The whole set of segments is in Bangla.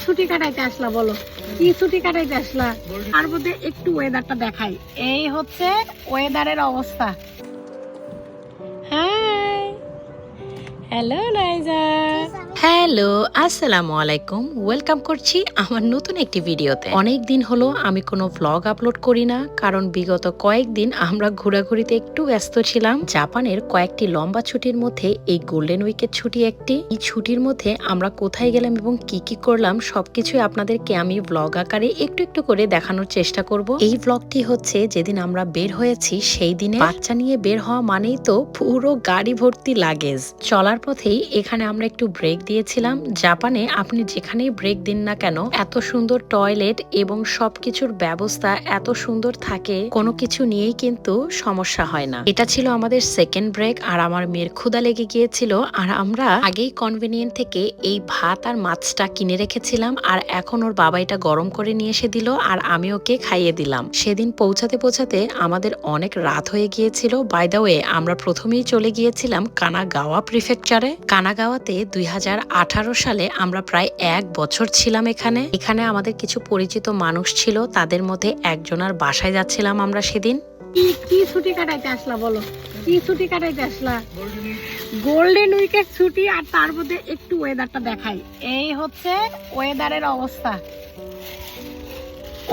ছুটি কাটাইতে আসলা বলো, কি ছুটি কাটাইতে আসলা? তার মধ্যে একটু ওয়েদারটা দেখাই। এই হচ্ছে ওয়েদারের অবস্থা। High, hello নাইজা। হ্যালো, আসসালামু আলাইকুম। ওয়েলকাম করছি আমার নতুন একটি ভিডিওতে। অনেক দিন হলো আমি কোনো ভ্লগ আপলোড করি না, কারণ বিগত কয়েকদিন আমরা ঘোরাঘুরিতে একটু ব্যস্ত ছিলাম। জাপানের কয়েকটি লম্বা ছুটির মধ্যে এই গোল্ডেন উইকের ছুটি একটি। এই ছুটির মধ্যে আমরা কোথায় গেলাম এবং কি কি করলাম সবকিছুই আপনাদেরকে আমি ভ্লগ আকারে একটু একটু করে দেখানোর চেষ্টা করব। এই ভ্লগটি হচ্ছে যেদিন আমরা বের হয়েছি সেই দিনে। বাচ্চা নিয়ে বের হওয়া মানেই তো পুরো গাড়ি ভর্তি লাগেজ। চলার পথেই এখানে আমরা একটু ব্রেক দিয়েছিলাম। জাপানে আপনি যেখানেই ব্রেক দিন না কেন, এত সুন্দর টয়লেট এবং সবকিছুর ব্যবস্থা এত সুন্দর থাকে, কোনো কিছু নিয়েই কিন্তু সমস্যা হয় না। এটা ছিল আমাদের সেকেন্ড ব্রেক। আর আমার মেয়ের ক্ষুধা লেগে গিয়েছিল, আর আমরা আগেই কনভেনিয়েন্ট থেকে এই ভাত আর মাছটা কিনে রেখেছিলাম, আর এখন ওর বাবা এটা গরম করে নিয়ে এসে দিল, আর আমি ওকে খাইয়ে দিলাম। সেদিন পৌঁছাতে পৌঁছাতে আমাদের অনেক রাত হয়ে গিয়েছিল। বাই দ্য ওয়ে, আমরা প্রথমেই চলে গিয়েছিলাম কানাগাওয়া প্রিফেকচারে। কানাগাওয়াতে 2018 সালে আমরা প্রায় 1 বছর ছিলাম এখানে। এখানে আমাদের কিছু পরিচিত মানুষ ছিল, তাদের মধ্যে একজনের বাসায় যাচ্ছিলাম আমরা সেদিন। কি ছুটি কাটাইতে আসলা বলো, কি ছুটি কাটাইতে আসলা? গোল্ডেন উইকের ছুটি। আর তার মধ্যে একটু ওয়েদারটা দেখাই। এই হচ্ছে ওয়েদারের অবস্থা।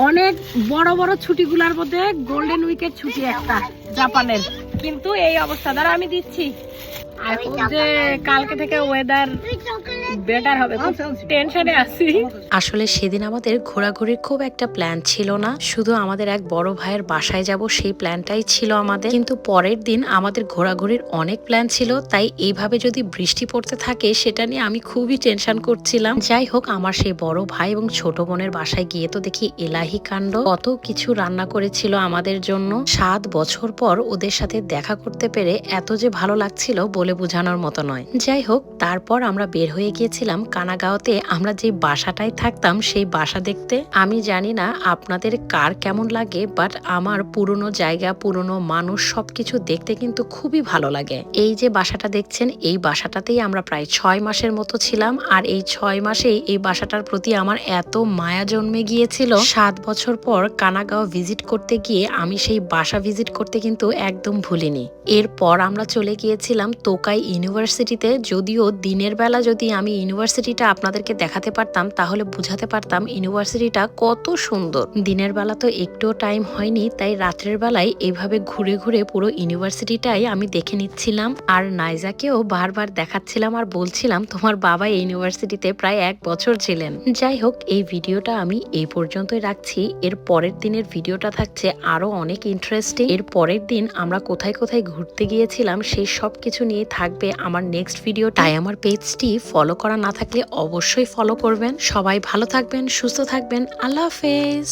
অনেক বড় বড় ছুটিগুলোর মধ্যে গোল্ডেন উইকের ছুটি একটা জাপানের, কিন্তু এই অবস্থা দ্বারা আমি দিচ্ছি। এখন যে কালকে থেকে ওয়েদার বেটার হবে, টেনশনে আছি। আসলে সেদিন আমাদের ঘোরাঘুরির খুব একটা প্ল্যান ছিল না, শুধু আমাদের এক বড় ভাইয়ের বাসায় যাব সেই প্ল্যানটাই ছিল আমাদের। কিন্তু পরের দিন আমাদের ঘোরাঘুরির অনেক প্ল্যান ছিল, তাই এইভাবে যদি বৃষ্টি পড়তে থাকে সেটা নিয়ে আমি খুবই টেনশন করছিলাম। যাই হোক, আমার সেই বড় ভাই এবং ছোট বোনের বাসায় গিয়ে তো দেখি এলাহি কাণ্ড, কত কিছু রান্না করেছিল আমাদের জন্য। 7 বছর পর ওদের সাথে দেখা করতে পেরে এত যে ভালো লাগছিল বলে বোঝানোর মতো নয়। যাই হোক, তারপর আমরা বের হয়ে গিয়েছিলাম কানাগাওতে। আমরা যে বাসাটায় থাকতাম সেই বাসা দেখতে। আমি জানি না আপনাদের কার কেমন লাগে, বাট আমার পুরনো জায়গা, পুরনো মানুষ সবকিছু দেখতে কিন্তু খুবই ভালো লাগে। এই যে বাসাটা দেখছেন, এই বাসাটাতেই আমরা প্রায় 6 মাসের মতো ছিলাম। আর এই 6 মাসেই এই বাসাটার প্রতি আমার এত মায়া জন্মে গিয়েছিল। 7 বছর পর কানাগাও ভিজিট করতে গিয়ে আমি সেই বাসা ভিজিট করতে কিন্তু একদম ভুলিনি। এরপর আমরা চলে গিয়েছিলাম তোকাই ইউনিভার্সিটিতে। যদিও দিনের বেলা যদি আমি ইউনিভার্সিটিটা আপনাদেরকে দেখাতে পারতাম তাহলে বুঝাতে পারতাম ইউনিভার্সিটিটা কত সুন্দর। দিনের বেলা তো একটুও টাইম হয়নি, তাই রাত্রের বেলায় এইভাবে ঘুরে ঘুরে পুরো ইউনিভার্সিটিটাই আমি দেখে নিচ্ছিলাম। আর নাইজাকেও বারবার দেখাচ্ছিলাম আর বলছিলাম তোমার বাবা এই ইউনিভার্সিটিতে প্রায় 1 বছর ছিলেন। যাই হোক, এই ভিডিওটা আমি এই পর্যন্তই রাখছি। এর পরের দিনের ভিডিওটা থাকছে আরো অনেক ইন্টারেস্টিং। এর পরের দিন আমরা কোথায় কোথায় ঘুরতে গিয়েছিলাম সেই সব কিছু নিয়ে থাকবে আমার নেক্সট ভিডিও। তাই আমার পেজটি ফলো করা না থাকলে অবশ্যই ফলো করবেন। সবাই ভালো থাকবেন, সুস্থ থাকবেন। আল্লাহ হাফেজ।